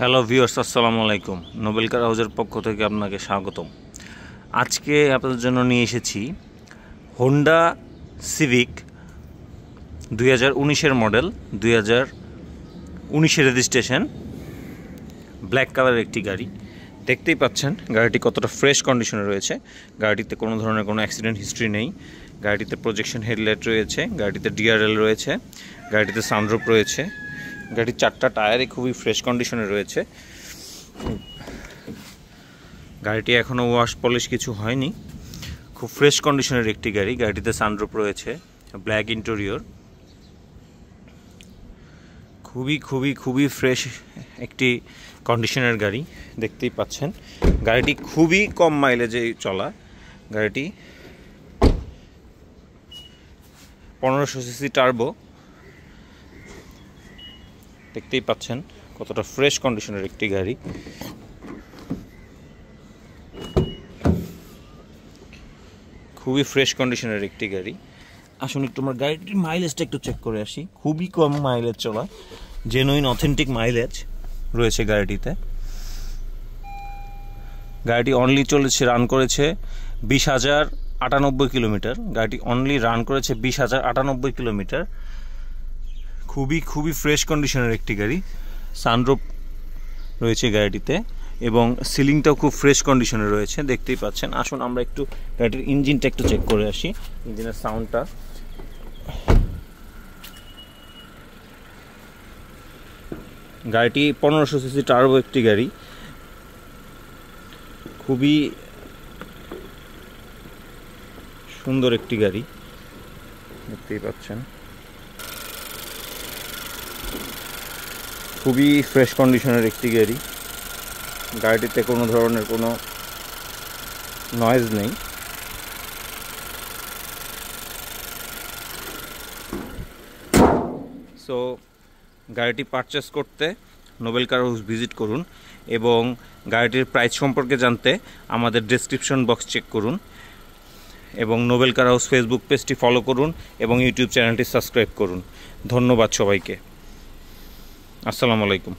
Hello viewers, আসসালামু আলাইকুম। Nobel কার হাউজের পক্ষ থেকে আপনাকে স্বাগতম। আজকে আপনাদের জন্য নিয়ে এসেছি হোন্ডা সিভিক 2019-এর মডেল, 2019-এর রেজিস্ট্রেশন, ব্ল্যাক কালারের একটি গাড়ি। দেখতেই পাচ্ছেন গাড়িটি কতটা ফ্রেশ কন্ডিশনে রয়েছে। গাড়িতে কোনো ধরনের কোনো অ্যাক্সিডেন্ট হিস্ট্রি নেই। গাড়িতে প্রজেকশন হেডলাইট রয়েছে, গাড়িতে ডিআরএল রয়েছে, গাড়িতে সানরুফ রয়েছে। গাড়ির 4টা টায়ারই খুবই ফ্রেশ কন্ডিশনে রয়েছে। গাড়িটি এখনও ওয়াশ পলিশ কিছু হয়নি, খুব ফ্রেশ কন্ডিশনের একটি গাড়ি। গাড়িতে সানরুফ রয়েছে, ব্ল্যাক ইন্টেরিয়র, খুবই ফ্রেশ একটি কন্ডিশনের গাড়ি। দেখতেই পাচ্ছেন গাড়িটি খুবই কম মাইলেজে চলা। গাড়িটি 1500 সিসি টার্বো। দেখতেই পাচ্ছেন কতটা ফ্রেশ কন্ডিশনের একটি গাড়ি। খুবই ফ্রেশ কন্ডিশনের একটি গাড়ি। আসুন একটু আমার গাড়িটির মাইলেজটা একটু চেক করে আসি। খুবই কম মাইলেজ চলা, জেনুইন অথেন্টিক মাইলেজ রয়েছে গাড়িটিতে। গাড়িটি অনলি রান করেছে 20,098 কিলোমিটার। গাড়িটি অনলি রান করেছে 20,098 কিলোমিটার। খুবই ফ্রেশ কন্ডিশনের একটি গাড়ি। সানরুফ রয়েছে গাড়িটিতে এবং সিলিংটাও খুব ফ্রেশ কন্ডিশনে রয়েছে, দেখতেই পাচ্ছেন। আসুন আমরা একটু গাড়িটির ইঞ্জিনটা একটু চেক করে আসি, ইঞ্জিনের সাউন্ডটা। গাড়িটি 1500 সিসি টার্বো একটি গাড়ি, খুবই সুন্দর একটি গাড়ি, দেখতেই পাচ্ছেন। খুবই ফ্রেশ কন্ডিশনের একটি গাড়ি। গাড়িটিতে কোনো ধরনের কোনো নয়েজ নেই। সো গাড়িটি পারচেস করতে নোবেল কার হাউস ভিজিট করুন এবং গাড়িটির প্রাইস সম্পর্কে জানতে আমাদের ডেসক্রিপশন বক্স চেক করুন এবং নোবেল কার হাউস ফেসবুক পেজটি ফলো করুন এবং ইউটিউব চ্যানেলটি সাবস্ক্রাইব করুন। ধন্যবাদ সবাইকে। আসসালামু আলাইকুম।